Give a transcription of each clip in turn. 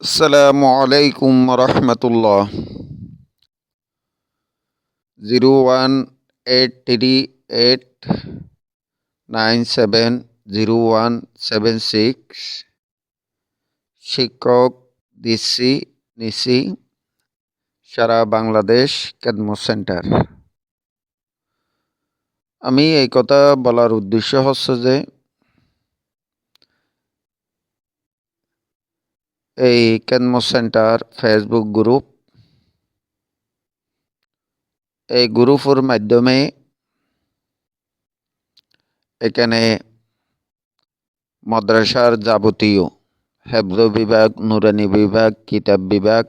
আসসালামু আলাইকুম রহমতুল্লাহ। 018389701776 শিক্ষক দিচ্ছি নিছি সারা বাংলাদেশ খেদমত সেন্টার। আমি এই কথা বলার উদ্দেশ্য হচ্ছে যে এই খেদমত সেন্টার ফেসবুক গ্রুপ, এই গ্রুপের মাধ্যমে এখানে মাদ্রাসার যাবতীয় হেফজ বিভাগ, নুরানি বিভাগ, কিতাব বিভাগ,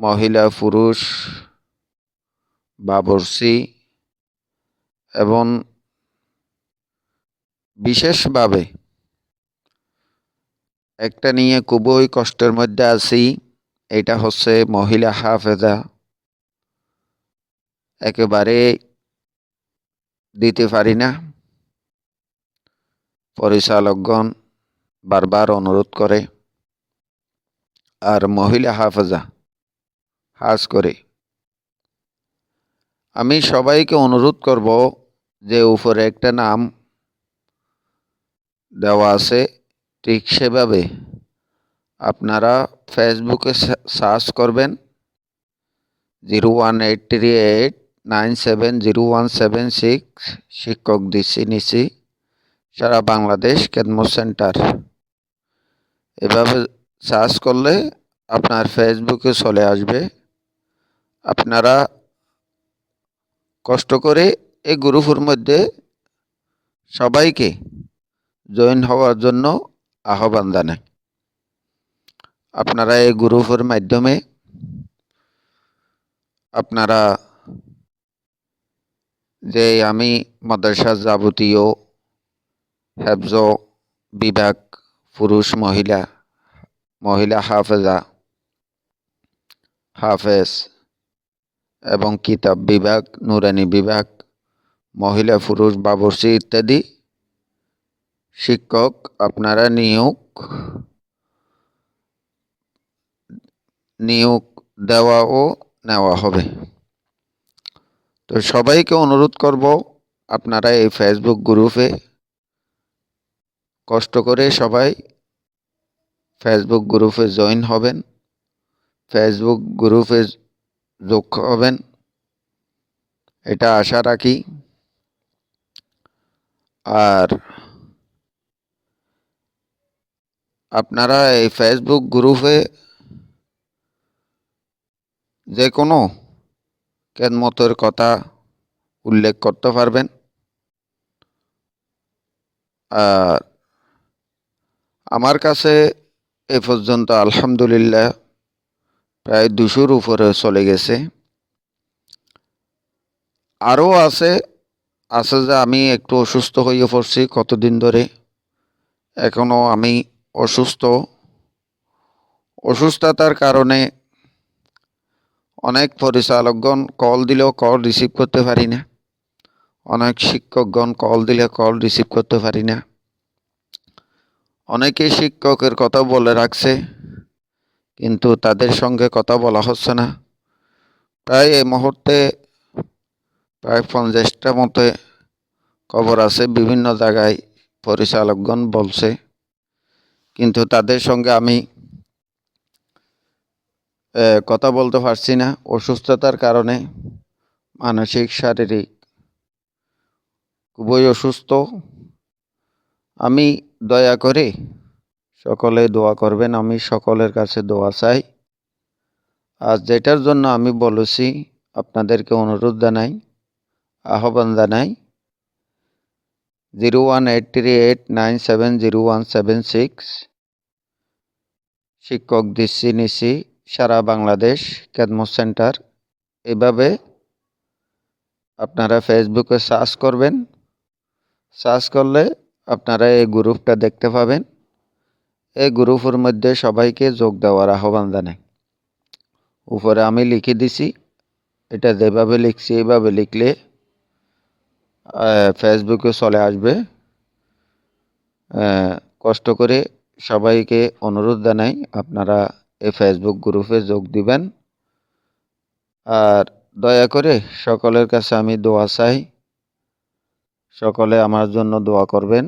মহিলা পুরুষ, বাবরসি এবং বিশেষভাবে একটা নিয়ে খুবই কষ্টের মধ্যে আছি। এটা হচ্ছে মহিলা হাফেজা। একেবারে দিতে পারি না। পরিচালকগণ বারবার অনুরোধ করে, আর মহিলা হাফেজা হাজ করে। আমি সবাইকে অনুরোধ করব যে উপরে একটা নাম দেওয়া আছে, ঠিক সেভাবে আপনারা ফেসবুকে সার্চ করবেন 018389701776 শিক্ষক দিচ্ছি নিছি সারা বাংলাদেশ খেদমত সেন্টার। এভাবে সার্চ করলে আপনার ফেসবুকে চলে আসবে। আপনারা কষ্ট করে এই গ্রুপের মধ্যে সবাইকে জয়েন হওয়ার জন্য আহ্বান জানাই। আপনারা এই গ্রুপের মাধ্যমে আপনারা যে আমি মাদ্রাসার যাবতীয় হেফজ বিভাগ, পুরুষ মহিলা, মহিলা হাফেজা, হাফেজ এবং কিতাব বিভাগ, নুরানি বিভাগ, মহিলা পুরুষ বাবরসি ইত্যাদি শিক্ষক আপনারা নিয়োগ দেওয়া ও নেওয়া হবে। তো সবাইকে অনুরোধ করব, আপনারা এই ফেসবুক গ্রুপে কষ্ট করে সবাই ফেসবুক গ্রুপে জয়েন হবেন, ফেসবুক গ্রুপে যোগ হবেন, এটা আশা রাখি। আর আপনারা এই ফেসবুক গ্রুপে যে কোনো খেদমতের কথা উল্লেখ করতে পারবেন। আর আমার কাছে এ পর্যন্ত আলহামদুলিল্লাহ প্রায় 200-র উপরে চলে গেছে। আরও আছে যে আমি একটু অসুস্থ হয়ে পড়ছি কতদিন ধরে। এখনও আমি অসুস্থতার কারণে অনেক পরিচালকগণ কল দিলেও কল রিসিভ করতে পারি না, অনেক শিক্ষকগণ কল দিলে কল রিসিভ করতে পারি না। অনেকে শিক্ষকের কথা বলে রাখছে, কিন্তু তাদের সঙ্গে কথা বলা হচ্ছে না। প্রায় এই মুহূর্তে প্রায় 50টা মতো খবর আছে, বিভিন্ন জায়গায় পরিচালকগণ বলছে, কিন্তু তাদের সঙ্গে আমি কথা বলতে পারছি না। অসুস্থতার কারণে মানসিক শারীরিক খুবই অসুস্থ। আমি দয়া করে সকলে দোয়া করবেন, আমি সকলের কাছে দোয়া চাই। আজ যেটার জন্য আমি বলেছি আপনাদেরকে অনুরোধ জানাই, আহ্বান জানাই, 018389701776 শিক্ষক দিচ্ছি নিছি সারা বাংলাদেশ খেদমত সেন্টার। এভাবে আপনারা ফেসবুকে সার্চ করবেন। সার্চ করলে আপনারা এই গ্রুপটা দেখতে পাবেন। এই গ্রুপের মধ্যে সবাইকে যোগ দেওয়ার আহ্বান জানাই। উপরে আমি লিখে দিছি, এটা যেভাবে লিখছি এইভাবে লিখলে ফেসবুকে চলে আসবে। কষ্ট করে সবাইকে অনুরোধ জানাই আপনারা এই ফেসবুক গ্রুপে যোগ দিবেন। আর দয়া করে সকলের কাছে আমি দোয়া চাই, সকলে আমার জন্য দোয়া করবেন।